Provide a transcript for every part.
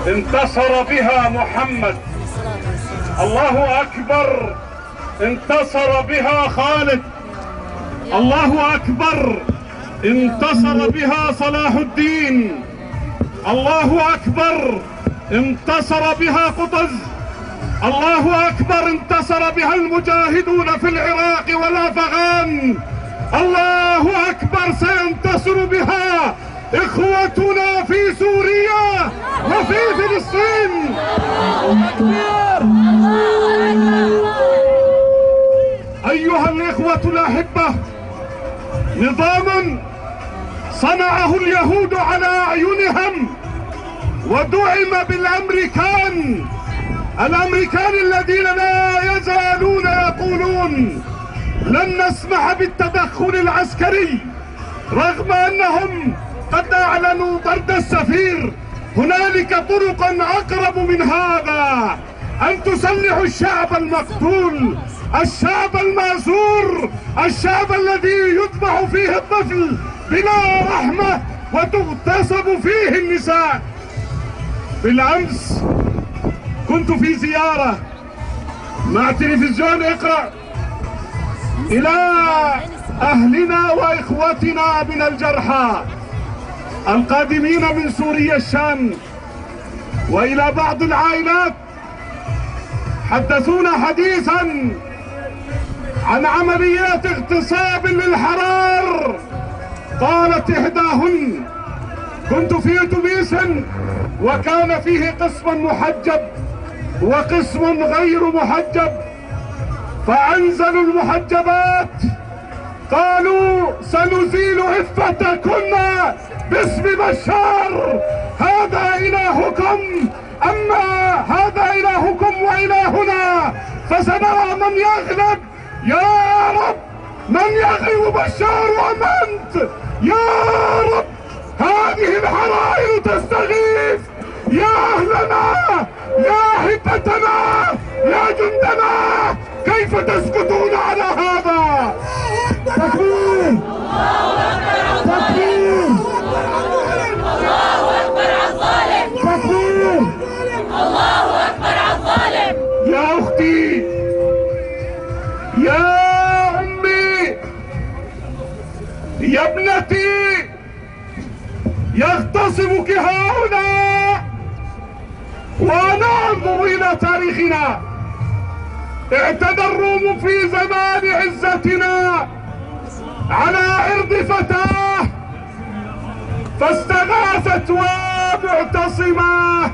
انتصر بها محمد. الله أكبر. انتصر بها خالد. الله أكبر. انتصر بها صلاح الدين. الله أكبر. انتصر بها قطز. الله أكبر. انتصر بها المجاهدون في العراق والأفغان. الله أكبر. سينتصر بها إخوتنا في سوريا وفي فلسطين. أيها الإخوة الأحبة، نظام صنعه اليهود على أعينهم ودعم بالأمريكان، الأمريكان الذين لا يزالون يقولون لن نسمح بالتدخل العسكري رغم أنهم قد أعلنوا طرد السفير. هنالك طرقا أقرب من هذا، أن تسلحوا الشعب المقتول، الشعب المأسور، الشعب الذي يذبح فيه الطفل بلا رحمة وتغتصب فيه النساء. بالأمس كنت في زيارة مع تلفزيون اقرأ إلى أهلنا وإخوتنا من الجرحى القادمين من سوريا الشام، وإلى بعض العائلات حدثونا حديثا عن عمليات اغتصاب للحرار. قالت إحداهن: كنت في أتوبيس وكان فيه قسم محجب وقسم غير محجب، فأنزلوا المحجبات قالوا: سنزيل عفتكن باسم بشار، هذا إلهكم، أما هذا إلهكم وإلهنا، فسنرى من يغلب. يا رب، من يغلب، بشار أم أنت؟ يا رب، هذه الحرائر تستغيث. يا أهلنا، يا أحبتنا، يا جندنا، كيف تسكتون على هذا؟ تكبير! تكبير! الله أكبر على الظالم! تكبير! الله أكبر على الظالم! يا أختي، يا أمي، يا ابنتي، يغتصبك هؤلاء. وأنا أنظر إلى تاريخنا، اعتدى الروم في زمان عزتنا على عرض فتاة فاستغاثت ومعتصمة،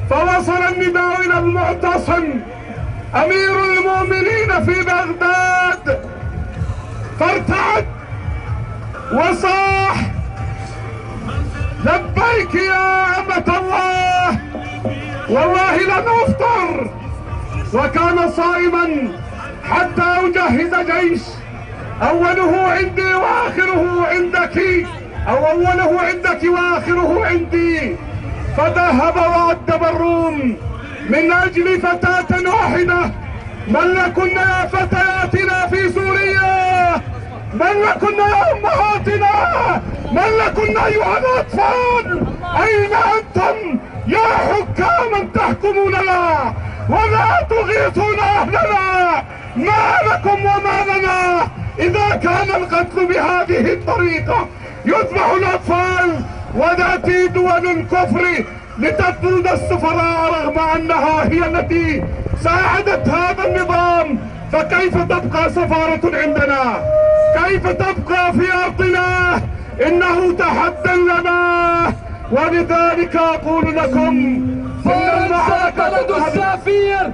فوصل النداء إلى المعتصم أمير المؤمنين في بغداد، فارتعد وصاح: لبيك يا أمة الله، والله لن أفطر. وكان صائما حتى أجهز جيش، أوله عندي وآخره عندك، أو أوله عندك وآخره عندي. فذهب وأدب الروم من أجل فتاة واحدة. من لكن يا فتياتنا في سوريا؟ من لكن يا أمهاتنا؟ من لكن أيها الأطفال؟ أين أنتم يا حكاما تحكموننا ولا تغيثون أهلنا؟ ما لكم وما لنا إذا كان القتل بهذه الطريقة؟ يذبح الأطفال وتأتي دول الكفر لتطرد السفراء رغم أنها هي التي ساعدت هذا النظام. فكيف تبقى سفارة عندنا؟ كيف تبقى في أرضنا؟ إنه تحدى لنا. ولذلك أقول لكم: فرنسا طردوا السفير،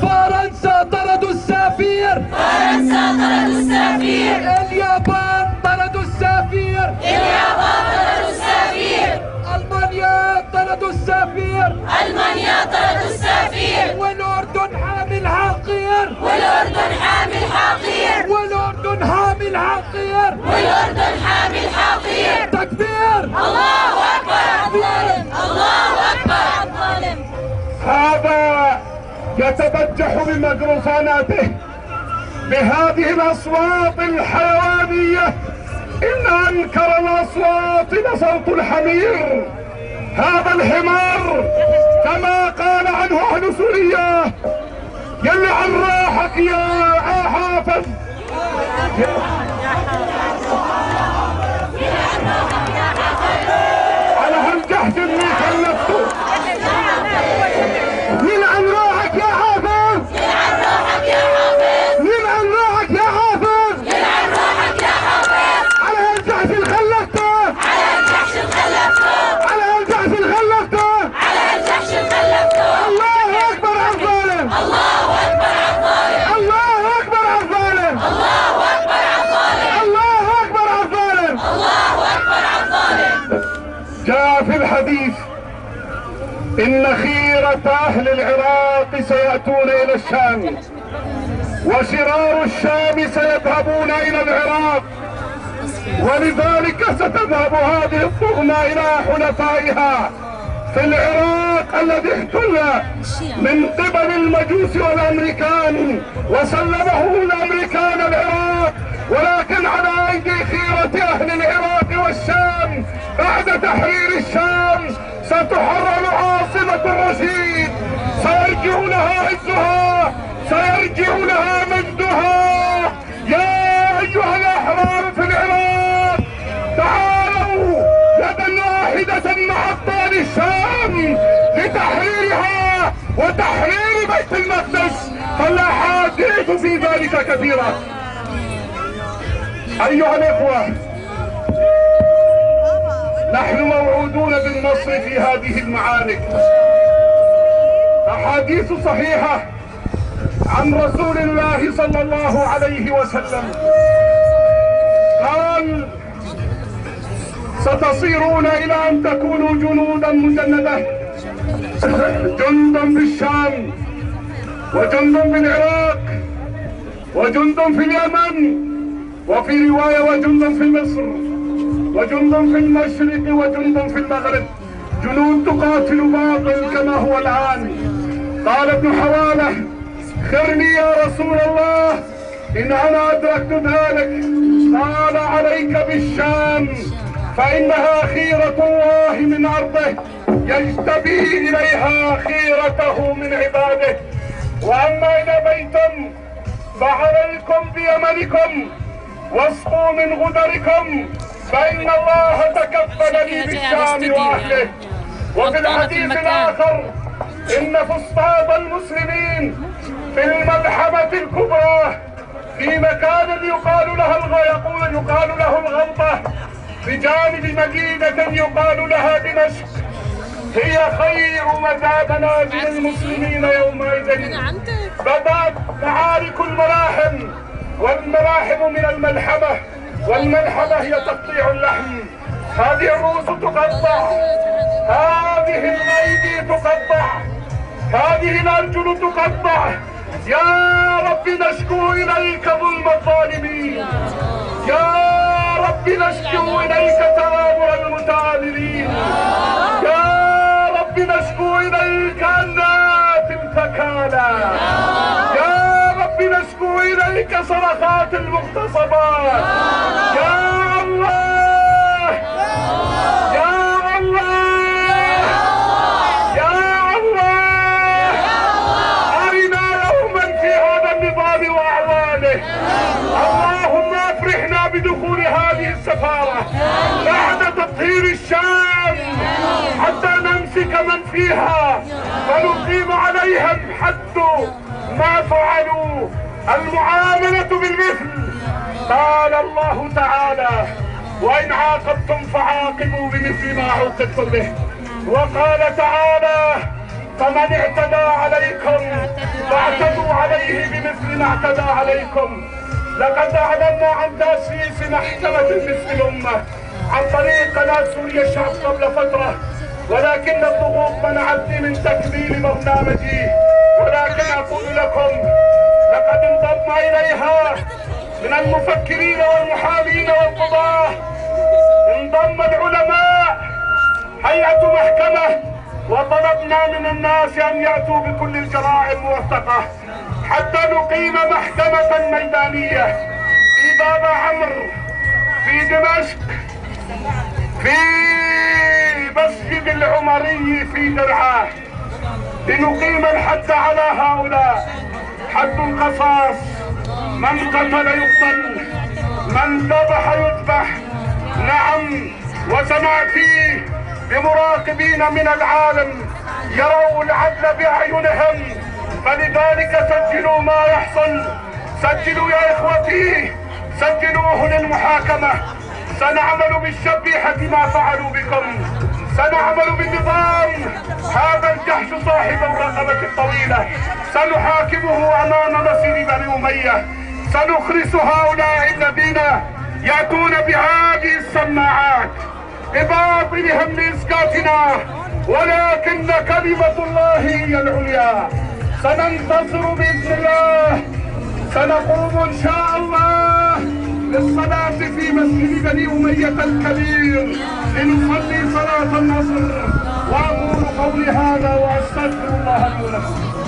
فرنسا طردوا السفير، فرنسا طردوا السفير، اليابان طردوا السفير، اليابان طردوا السفير، ألمانيا طردوا السفير، ألمانيا طردوا السفير، والأردن حامل حقير، والأردن حامل حقير، والأردن حامل حقير، والأردن حامل حقير. تكبير! الله أكبر على الظالم! الله أكبر على الظالم! هذا يتبجح بميكروفوناته بهذه الأصوات الحيوانية. إن أنكر الأصوات لصوت الحمير. هذا هذا الحمار كما قال عنه اهل سوريا يلعن راحك يا حافظ. على هالجهد اللي كلفته يلعن روحك يا حافظ، يلعن روحك يا حافظ، يلعن روحك يا حافظ، يلعن روحك يا حافظ. على هالجهد اللي خلفته، على الجحش اللي خلفته، على هالجهد اللي خلفته، على الجحش اللي خلفته. الله اكبر على الظالم، الله اكبر على الظالم، الله اكبر على الظالم، الله اكبر على الظالم، الله اكبر على الظالم. الله اكبر على الظالم. جاء في الحديث إن خيرة أهل العراق سيأتون إلى الشام، وشرار الشام سيذهبون إلى العراق، ولذلك ستذهب هذه الطغمة إلى حلفائها في العراق الذي احتل من قبل المجوس والأمريكان، وسلمه الأمريكان العراق، ولكن على أيدي خيرة أهل العراق والشام بعد تحرير الشام ستحرر عاصمة الرشيد، سيرجع لها عزها، سيرجع لها مجدها. يا أيها الأحرار في العراق تعالوا يدا واحدة مع أبطال الشام لتحريرها وتحرير بيت المقدس، فالأحاديث في ذلك كثيرة. أيها الإخوة، نحن موعودون بالنصر في هذه المعارك. أحاديث صحيحة عن رسول الله صلى الله عليه وسلم قال: ستصيرون إلى أن تكونوا جنودا مجندة، جند في الشام، وجند في العراق، وجند في اليمن، وفي رواية وجند في مصر، وجند في المشرق، وجند في المغرب، جنود تقاتل باطل كما هو الآن. قال ابن حوالة: خرني يا رسول الله إن أنا أدركت ذلك. قال: عليك بالشام فإنها خيرة الله من أرضه يجتبي إليها خيرته من عباده، وأما إن أبيتم فعليكم بيمنكم واسقوا من غدركم، فإن الله تكفل لي بالشام وأهله. وفي الحديث الآخر: إن فسطاط المسلمين في الملحمة الكبرى في مكان يقال له الغلطة بجانب مدينة يقال لها دمشق، هي خير مزاد منازل المسلمين يومئذ. بدأت معارك الملاحم، والملاحم من الملحمة، والملحمة هي تقطيع اللحم. هذه الرؤوس تقطع، هذه الأيدي تقطع، هذه الأرجل تقطع. يا رب نشكو إليك ظلم الظالمين، يا رب نشكو إليك تآمر المتآمرين، يا رب نشكو إليك أنات الفكالى، يا رب نشكو إليك صرخات المغتصبات. يا الله، يا الله، يا الله، أرنا يوما في هذا النظام وأعوانه. اللهم أفرحنا بدخول هذه السفارة بعد تطهير الشام حتى نمسك من فيها ونقيم عليها حد ما فعلوا، المعاملة بالمثل. قال الله تعالى: وإن عاقبتم فعاقبوا بمثل ما عوقبتم به. وقال تعالى: فمن اعتدى عليكم فاعتدوا عليه بمثل ما اعتدى عليكم. لقد أعلنا عن تأسيس محكمة مثل الأمة عن طريق قناة سوريا الشعب قبل فترة، ولكن الضغوط منعتني من تكميل برنامجي. ولكن أقول لكم: لقد انضم إليها من المفكرين والمحامين والقضاة، انضم العلماء، هيئة محكمة، وطلبنا من الناس أن يأتوا بكل الجرائم موثقة حتى نقيم محكمة ميدانية في باب عمرو، في دمشق، في المسجد العمري في درعاه لنقيم الحد على هؤلاء، حد القصاص، من قتل يقتل، من ذبح يذبح. نعم، وسنأتي بمراقبين من العالم يروا العدل بأعينهم، فلذلك سجلوا ما يحصل، سجلوا يا إخوتي، سجلوه للمحاكمة. سنعمل بالشبيحة ما فعلوا بكم، سنعمل بالنظام. هذا الجحش صاحب الرقبة الطويلة سنحاكمه أمام مسير بني أمية. سنخرس هؤلاء الذين يأتون بهذه السماعات بباطلهم لإسقاطنا، ولكن كلمة الله هي العليا. سننتصر بإذن الله. سنقوم إن شاء الله للصلاة في مسجد بني أمية الكبير لنصلي صلاة النصر. وأقول قولي هذا وأستغفر الله لي ولكم.